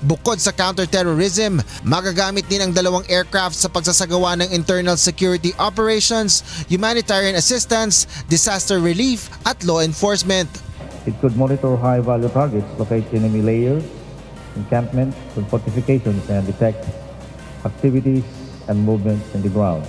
Bukod sa counter-terrorism, magagamit din ang 2 aircraft sa pagsasagawa ng internal security operations, humanitarian assistance, disaster relief at law enforcement.
It could monitor high-value targets, locate enemy layers, encampments, and fortifications, and detect activities and movements in the ground.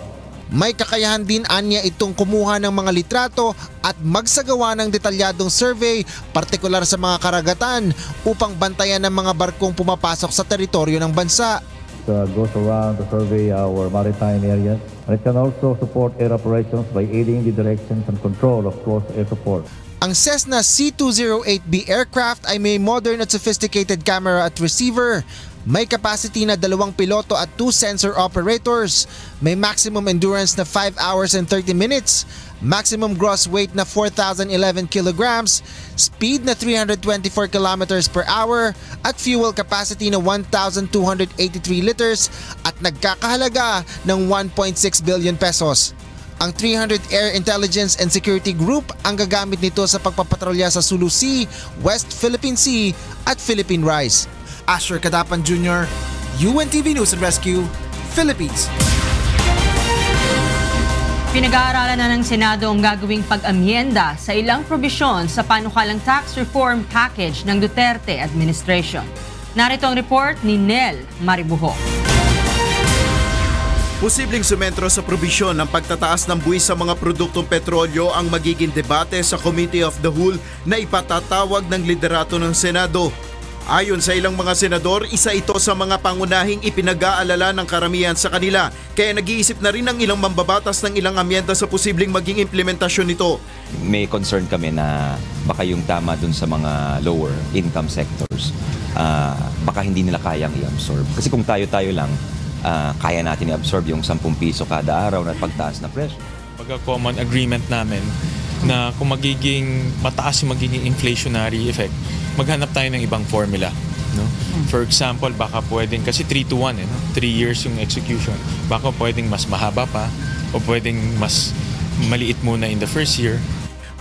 May kakayahan din anya itong kumuha ng mga litrato at magsagawa ng detalyadong survey, partikular sa mga karagatan, upang bantayan ng mga barkong pumapasok sa teritoryo ng bansa.
It goes around to survey our maritime areas, and it can also support air operations by aiding the directions and control of close air support.
Ang Cessna C-208B aircraft ay may modern at sophisticated camera at receiver. May capacity na 2 piloto at 2 sensor operators. May maximum endurance na 5 hours and 30 minutes. Maximum gross weight na 4,011 kilograms. Speed na 324 kilometers per hour. At fuel capacity na 1,283 liters. At nagkakahalaga ng 1.6 billion pesos. Ang 300 Air Intelligence and Security Group ang gagamit nito sa pagpapatrolya sa Sulu Sea, West Philippine Sea at Philippine Rise. Asher Cadapan Jr., UNTV News and Rescue, Philippines.
Pinag-aaralan na ng Senado ang gagawing pag-amyenda sa ilang probisyon sa panukalang tax reform package ng Duterte administration. Narito ang report ni Nel Maribuho.
Posibleng sumentro sa probisyon ng pagtataas ng buwis sa mga produktong petrolyo ang magiging debate sa Committee of the Whole na ipatatawag ng liderato ng Senado. Ayon sa ilang mga senador, isa ito sa mga pangunahing ipinag-aalala ng karamihan sa kanila. Kaya nag-iisip na rin ang ilang mambabatas ng ilang amyenda sa posibleng maging implementasyon nito.
May concern kami na baka yung tama dun sa mga lower income sectors, baka hindi nila kayang i-absorb. Kasi kung tayo-tayo lang, kaya natin i-absorb yung 10 piso kada araw na pagtaas na presyo.
Pagka-common agreement namin na kung magiging mataas yung magiging inflationary effect, maghanap tayo ng ibang formula. No? For example, baka pwedeng, kasi 3-1, 3 years yung execution. Baka pwedeng mas mahaba pa o pwedeng mas maliit muna in the first year.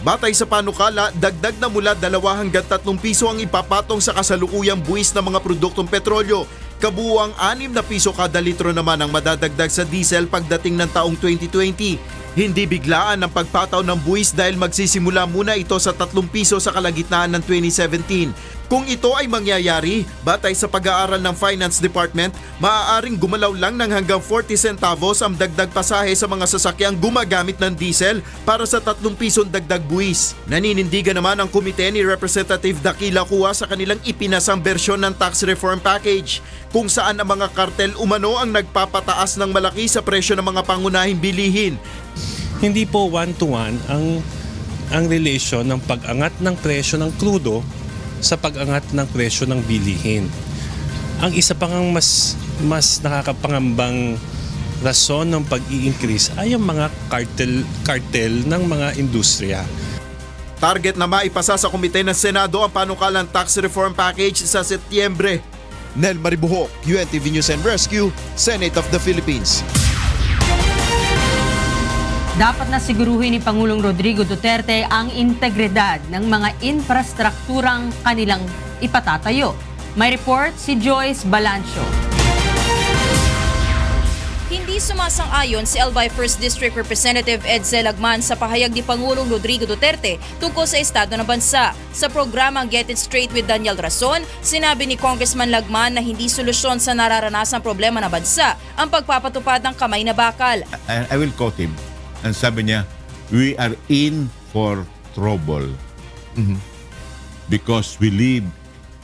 Batay sa panukala, dagdag na mula 2 hanggang 3 piso ang ipapatong sa kasalukuyang buwis ng mga produktong petrolyo. Kabuuang 6 na piso kada litro naman ang madadagdag sa diesel pagdating ng taong 2020. Hindi biglaan ang pagpataw ng buwis dahil magsisimula muna ito sa 3 piso sa kalagitnaan ng 2017. Kung ito ay mangyayari, batay sa pag-aaral ng Finance Department, maaaring gumalaw lang ng hanggang 40 centavos ang dagdag pasahe sa mga sasakyang gumagamit ng diesel para sa 3 pisong dagdag buwis. Naninindigan naman ang komite ni Representative Dakila Cua sa kanilang ipinasang bersyon ng tax reform package, kung saan ang mga kartel umano ang nagpapataas ng malaki sa presyo ng mga pangunahing bilihin.
Hindi po one-to-one ang relation ng pag-angat ng presyo ng krudo sa pag-angat ng presyo ng bilihin. Ang isa pang mas nakakapangambang rason ng pag-i-increase ay ang mga cartel ng mga industriya.
Target na maipasa sa komite ng Senado ang panukalang tax reform package sa Setyembre. Nel Maribuho, UNTV News and Rescue, Senate of the Philippines.
Dapat na siguruhin ni Pangulong Rodrigo Duterte ang integridad ng mga infrastrukturang kanilang ipatatayo. May report si Joyce Balancio.
Hindi sumasang-ayon si Albay 1st District Representative Edsel Lagman sa pahayag ni Pangulong Rodrigo Duterte tungkol sa estado ng bansa. Sa programang Get It Straight with Daniel Rason, sinabi ni Congressman Lagman na hindi solusyon sa nararanasang problema ng bansa ang pagpapatupad ng kamay na bakal.
I will quote him. Ang sabi niya, we are in for trouble because we live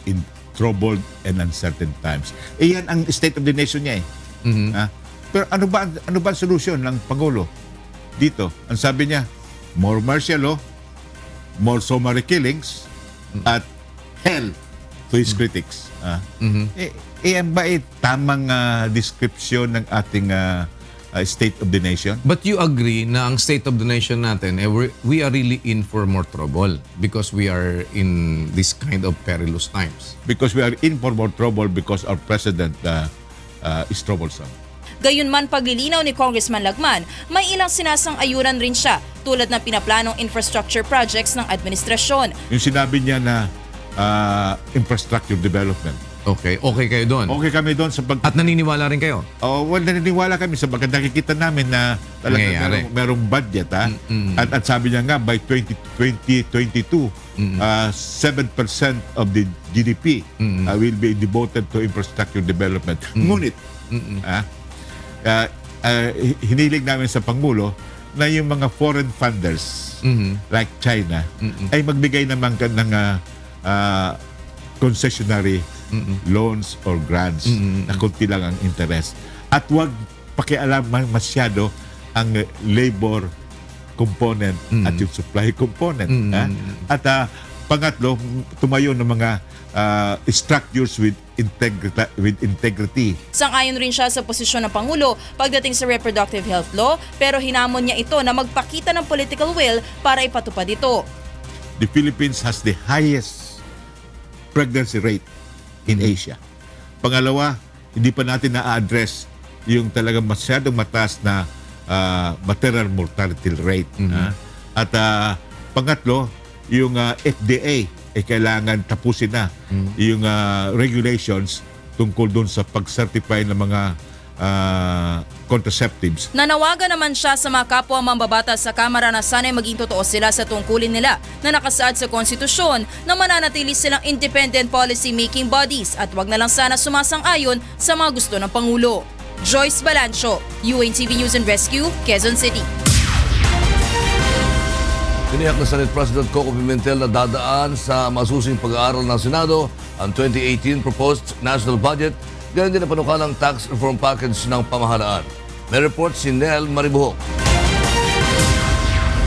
in troubled and uncertain times. Iyan ang state of the nation niya eh. Pero ano ba ang solusyon ng Pangulo dito? Ang sabi niya, more martial law, more summary killings, at hell to his critics. Iyan ba tamang description ng ating state of the nation?
But you agree na ang state of the nation natin, we are really in for more trouble because we are in this kind of perilous times.
Because we are in for more trouble because our president is troublesome.
Gayunman paglilinaw ni Congressman Lagman, may ilang sinasang-ayunan rin siya tulad ng pinaplanong infrastructure projects ng administrasyon.
Yung sinabi niya na infrastructure development.
Okay kayo doon?
Okay kami doon.
At naniniwala rin kayo?
Well, naniniwala kami sapagkat nakikita namin na talagang merong budget. At sabi niya nga, by 2022, 7% of the GDP will be devoted to infrastructure development. Ngunit, hinilig namin sa Pangulo na yung mga foreign funders like China ay magbigay naman ng concessionary loans or grants na kunti lang ang interest. At huwag pakialam masyado ang labor component at yung supply component. At pangatlo, tumayo ng mga structures with integrity.
Sang-ayon rin siya sa posisyon ng Pangulo pagdating sa reproductive health law, pero hinamon niya ito na magpakita ng political will para ipatupad ito.
The Philippines has the highest pregnancy rate in Asia. Pangalawa, hindi pa natin na-address yung talagang masyadong mataas na maternal mortality rate. At pangatlo, yung FDA kailangan tapusin na yung regulations tungkol doon sa pag-certify ng mga contraceptives.
Nanawagan naman siya sa mga kapwa mambabatas sa Kamara na sana'y maging totoo sila sa tungkulin nila na nakasaad sa konstitusyon na mananatili silang independent policy-making bodies at wag na lang sana sumasang-ayon sa mga gusto ng Pangulo. Joyce Balancho, UNTV News and Rescue, Quezon City.
Tiniyak na Senate President Coco Pimentel na dadaan sa masusing pag-aaral ng Senado ang 2018 proposed national budget, ganyan din ang panukalang tax reform package ng pamahalaan. May report si Nel Maribuhok.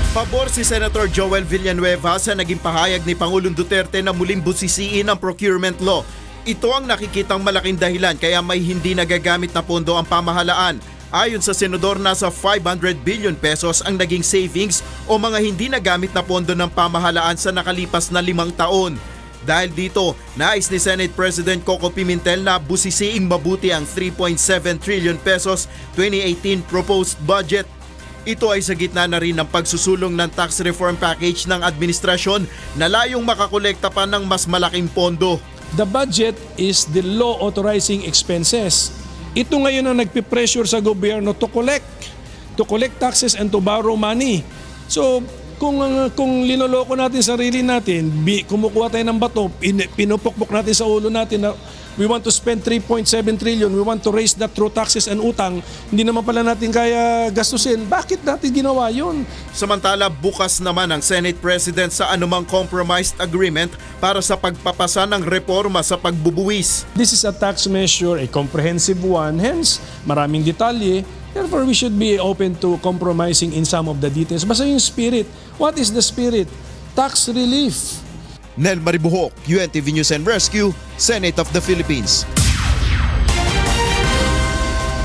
Pabor si Senator Joel Villanueva sa naging pahayag ni Pangulong Duterte na muling busisiin ang procurement law. Ito ang nakikitang malaking dahilan kaya may hindi nagagamit na pondo ang pamahalaan. Ayon sa senador, nasa 500 billion pesos ang naging savings o mga hindi nagamit na pondo ng pamahalaan sa nakalipas na 5 taon. Dahil dito, nais ni Senate President Coco Pimentel na busisiing mabuti ang 3.7 trillion pesos 2018 proposed budget. Ito ay sa gitna na rin ng pagsusulong ng tax reform package ng administrasyon na layong makakolekta pa ng mas malaking pondo.
The budget is the law authorizing expenses. Ito ngayon ang nagpipressure sa gobyerno to collect taxes and to borrow money. So, kung linoloko natin sarili natin, kumukuha tayo ng bato, pinupukpok natin sa ulo natin na we want to spend 3.7 trillion, we want to raise that through taxes and utang, hindi naman pala natin kaya gastusin. Bakit natin ginawa yun?
Samantala, bukas naman ang Senate President sa anumang compromised agreement para sa pagpapasa ng reforma sa pagbubuwis.
This is a tax measure, a comprehensive one, hence maraming detalye. Therefore, we should be open to compromising in some of the details. Basta yung spirit. What is the spirit? Tax relief.
Nel Maribuhok, UNTV News and Rescue, Senate of the Philippines.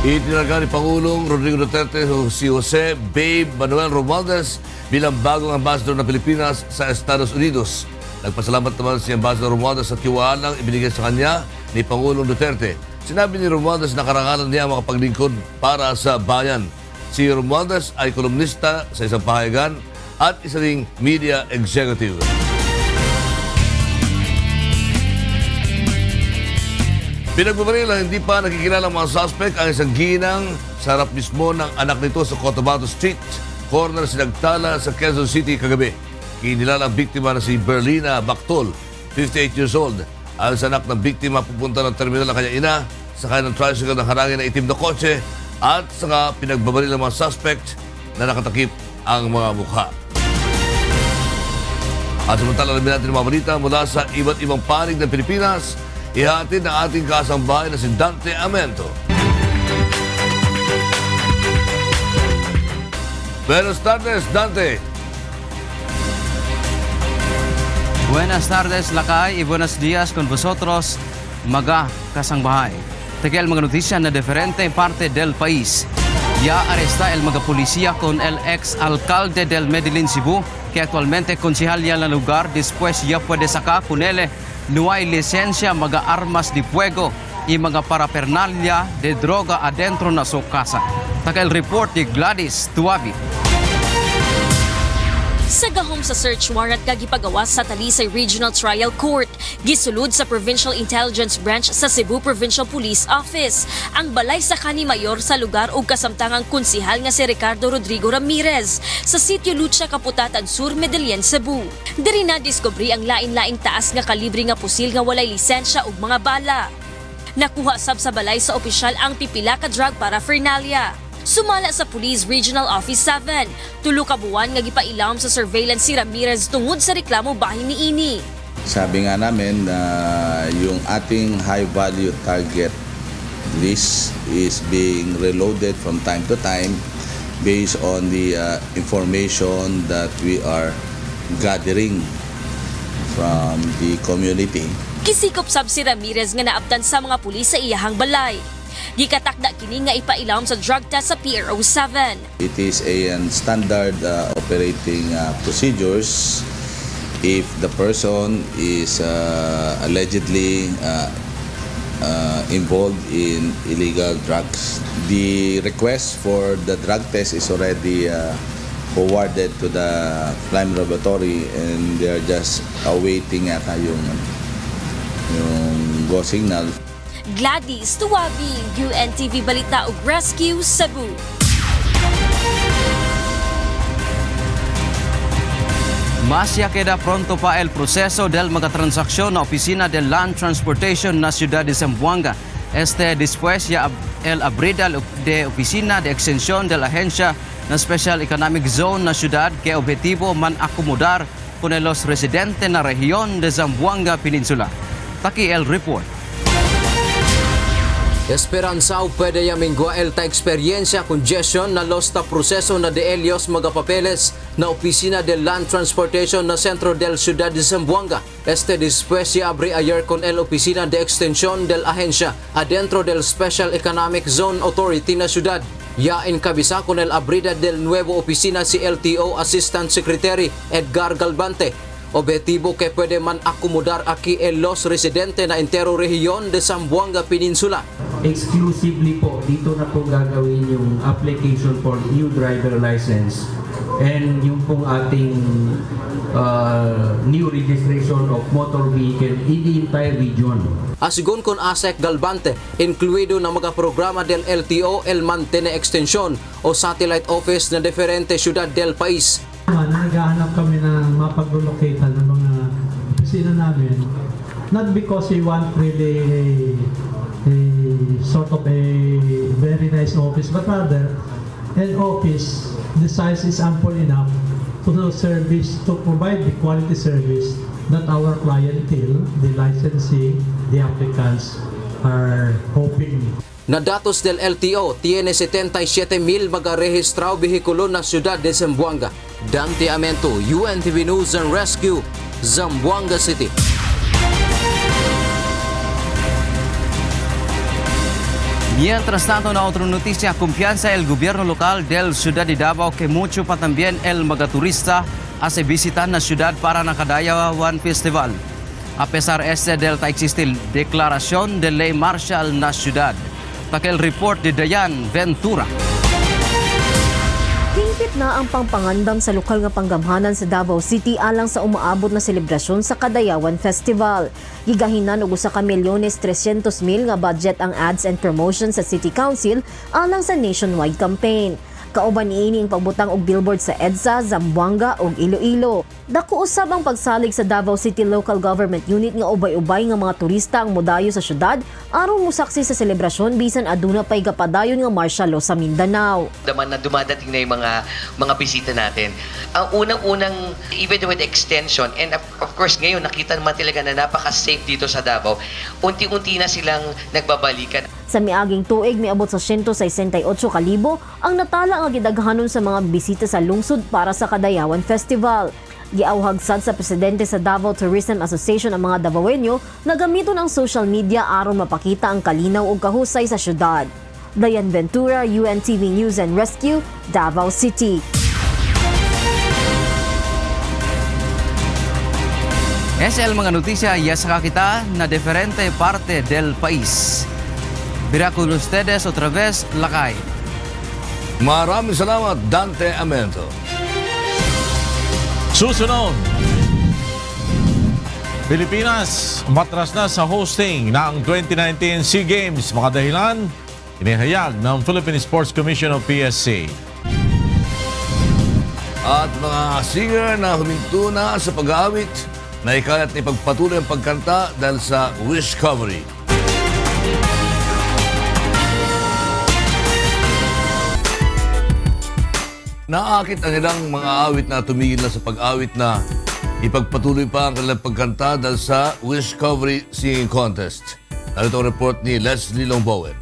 Itinalaga ni Pangulong Rodrigo Duterte si Jose Babe Manuel Romualdez bilang bagong ambassador ng Pilipinas sa Estados Unidos. Nagpasalamat naman si Ambassador Romualdez sa tiwalang ibinigay sa kanya ni Pangulong Duterte. Sinabi ni Romualdez na karangalan niya makapaglingkod para sa bayan. Si Romualdez ay kolumnista sa isang pahayagan at isa ding media executive. Pinagbabaril na hindi pa nakikilala mga suspect ang isang ginang sa harap mismo ng anak nito sa Cotabato Street, corner Sinagtala sa Quezon City kagabi. Kinilala ang biktima na si Berlina Bactol, 58 years old. Ang anak ng biktima pupunta ng terminal ng kanyang ina, sakay ng tricycle ng harangin na itim na kotse at saka pinagbabaril ng mga suspect na nakatakip ang mga mukha. At samantala namin natin ang mga balita mula sa iba't ibang panig ng Pilipinas, ihatid ng ating kasambahay na si Dante Amento. Buenas tardes, Dante.
Buenas tardes, Lakay, y buenos días con vosotros, mga kasangbahay. Tekel mga notisya na diferente parte del país. Ya aresta el mga policía con el ex-alcalde del Medellín, Cebu, que actualmente concejal ya en el lugar, después ya puede sacar con él no hay licencia mga armas de fuego y mga parafernalia de droga adentro na su casa. Tekel report de Gladys Tuabi.
Sa gahom sa search warrant gagipagawas sa Talisay Regional Trial Court, gisulod sa Provincial Intelligence Branch sa Cebu Provincial Police Office ang balay sa kani-mayor sa lugar ug kasamtangang konsehal nga si Ricardo Rodrigo Ramirez sa sitio Lucha Kaputatan Sur, Medellin, Cebu. Diri na diskubri ang lain-laing taas nga kalibre nga pusil nga walay lisensya ug mga bala. Nakuha sab sa balay sa opisyal ang pipila ka drug paraphernalia. Sumala sa Police Regional Office 7, tulo ka buwan nga gipailam sa surveillance si Ramirez tungod sa reklamo bahin ni ini.
Sabi nga namin na yung ating high value target list is being reloaded from time to time based on the information that we are gathering from the community.
Kisikop sab si Ramirez nga naabtan sa mga pulis sa iyahang balay. Gikatakda kini nga ipailam sa drug test sa PRO 7.
It is a standard operating procedures if the person is allegedly involved in illegal drugs. The request for the drug test is already forwarded to the crime laboratory and they are just awaiting yata yung go signal.
Gladys Tuwabi, UNTV Balita ug Rescue Cebu.
Mas ya queda pronto pa el proceso del magatransacción na Oficina de Land Transportation na Ciudad de Zamboanga. Después ya el abrida de Oficina de Extensión de la Agencia na Special Economic Zone na Ciudad que objetivo man acomodar con los residentes na rehiyon de Zamboanga Peninsula. Taki el report. Esperanzao pwede yamingwa el ta eksperyensya congestion na los ta proseso na de Elios magapapeles na Oficina de Land Transportation na Centro del Ciudad de Zamboanga. Después se abre ayer con el Oficina de Extensión del Agencia adentro del Special Economic Zone Authority na ciudad. Ya encabeza con el abrida del nuevo oficina si LTO Assistant Secretary Edgar Galvante. Objetivo que pwede man acomodar aquí en los residentes na entero rehiyon de Zamboanga Peninsula.
Exclusively po, dito na po gagawin yung application for new driver license and yung pong ating new registration of motor vehicle in the entire region.
Asigon con ASEC Galvante, incluido na mga programa del LTO el mantene extension o satellite office na diferente syudad del país.
Naghahanap kami na mapag-locate ng mga opisina namin, not because we want really a sort of a very nice office, but rather an office the size is ample enough to provide the quality service that our clientele, the licensee, the applicants are hoping.
Na datos del LTO, tiene 77,000 magarehistrao behikulo na Ciudad de Zamboanga. Dante Amento, UNTV News and Rescue, Zamboanga City. Mientras tanto, na otra noticia, kumpiyansa el gobierno local del Ciudad de Davao que mucho pa también el magaturista hace visita na ciudad para nakadayawan festival. A pesar del existe declaración de ley marcial na ciudad. Pakil report de Dayan Ventura.
Hingpit na ang pangpangandam sa lokal nga panggamhanan sa Davao City alang sa umaabot na selebrasyon sa Kadayawan Festival. Gigahinan og 1,300,000 nga budget ang ads and promotion sa City Council alang sa nationwide campaign. Kauban niini ang pagbutang og billboard sa EDSA, Zamboanga ug Iloilo. Dako usab ang pagsalig sa Davao City Local Government Unit nga ubay-ubay nga mga turista ang modayo sa syudad aron mosaksi sa selebrasyon bisan aduna pay gapadayon nga martial law sa Mindanao.
Daman na dumadating na yung mga bisita natin. Ang unang-unang even with extension and of course ngayon nakita naman talaga na napaka-safe dito sa Davao. Unti-unti na silang nagbabalikan.
Sa miaging tuig, miabot sa 168,000 ang natala ang gidaghanon sa mga bisita sa lungsod para sa Kadayawan Festival. Giawhagsad sa presidente sa Davao Tourism Association ang mga Davaoenyo na gamiton ang social media aron mapakita ang kalinaw ug kahusay sa syudad. Dayan Ventura, UNTV News and Rescue, Davao City.
SL mga notisya, yasa kita na diferente parte del país. Mira con ustedes otra vez, Lakay.
Maraming salamat, Dante Amento.
Susunod, Pilipinas matras na sa hosting ng 2019 SEA Games. Mga dahilan, inihayag ng Philippine Sports Commission o PSC.
At mga singer na huminto na sa pag-aawit, naikalat ni pagpatuloy ang pagkanta dahil sa Wishcovery. Naakit ang ilang mga awit na tumigil na sa pag-awit na ipagpatuloy pa ang kanilang pagkanta dahil sa Wishcovery Singing Contest. Narito ang report ni Leslie Longbowen.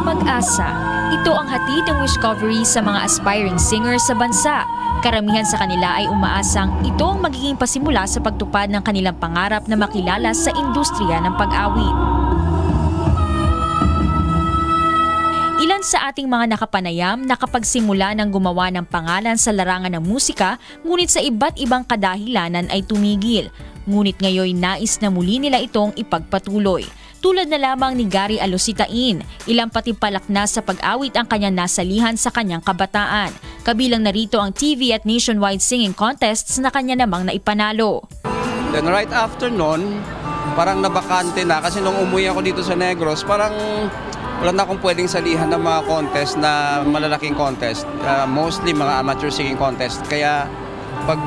Pag-asa, ito ang hatid ng Wishcovery sa mga aspiring singers sa bansa. Karamihan sa kanila ay umaasang ito ang magiging pasimula sa pagtupad ng kanilang pangarap na makilala sa industriya ng pag-awit. Ilan sa ating mga nakapanayam nakapagsimula ng gumawa ng pangalan sa larangan ng musika, ngunit sa iba't ibang kadahilanan ay tumigil. Ngunit ngayon nais na muli nila itong ipagpatuloy. Tulad na lamang ni Gary Alositain, ilang patimpalak na sa pag-awit ang kanyang nasalihan sa kanyang kabataan. Kabilang narito ang TV at nationwide singing contests na kanya namang naipanalo.
Then right after nun, parang nabakante na kasi nung umuwi ako dito sa Negros, parang wala na akong pwedeng salihan ng mga contest na malalaking contest. Mostly mga amateur singing contest. Kaya pag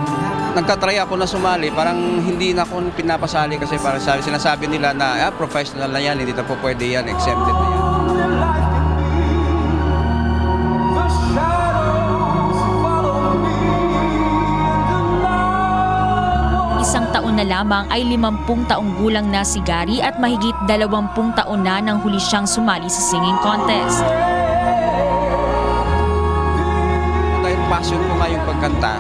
nagtatry ako na sumali, parang hindi na ako pinapasali kasi parang sinasabi nila na professional na yan, hindi na po pwede yan, exempted na yan.
Isang taon na lamang ay 50 taong gulang na si Gary at mahigit 20 taon na nang huli siyang sumali sa singing contest.
Dahil passion ko nga yung pagkanta,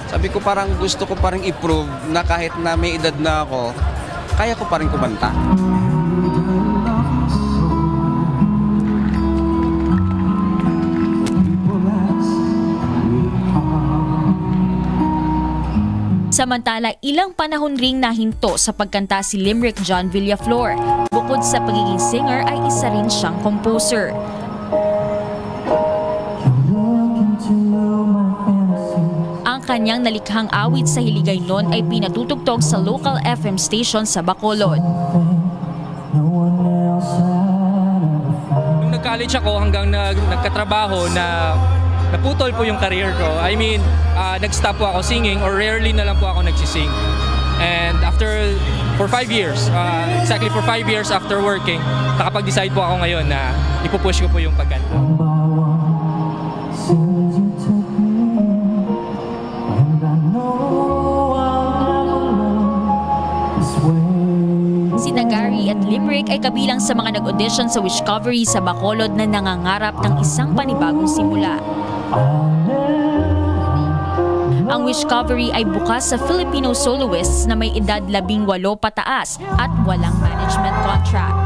sabi ko parang gusto ko parang i-prove na kahit na may edad na ako, kaya ko pa rin kumanta.
Samantala, ilang panahon ring nahinto sa pagkanta si Limerick John Villaflor. Bukod sa pagiging singer ay isa rin siyang composer. Ang kanyang nalikhang awit sa Hiligay noon ay pinatutugtog sa local FM station sa Bacolod.
Nung nag-college ako hanggang nagkatrabaho na naputol po yung career ko. I mean, nag-stop po ako singing or rarely na lang po ako nagsising. And for 5 years, exactly for 5 years after working, nakapag-decide po ako ngayon na ipupush ko po yung pagkanta.
Sina Gary at Limerick ay kabilang sa mga nag-audition sa Wishcovery sa Bacolod na nangangarap ng isang panibagong simula. Ang Wishcovery ay bukas sa Filipino soloists na may edad 18 pataas at walang management contract.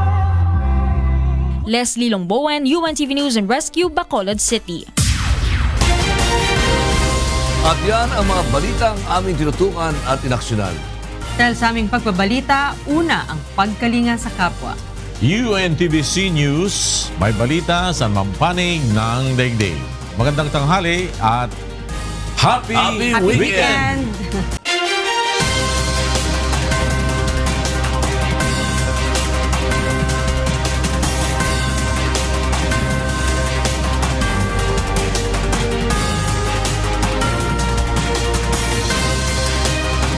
Leslie Longbowen, UNTV News and Rescue, Bacolod City.
At yan ang mga balitang aming tinutukan at inaksyonan.
Dahil sa aming pagbabalita, una ang pagkalinga sa kapwa.
UNTVC News, may balita sa mampanig ng daigdig. Magandang tanghali at Happy Weekend!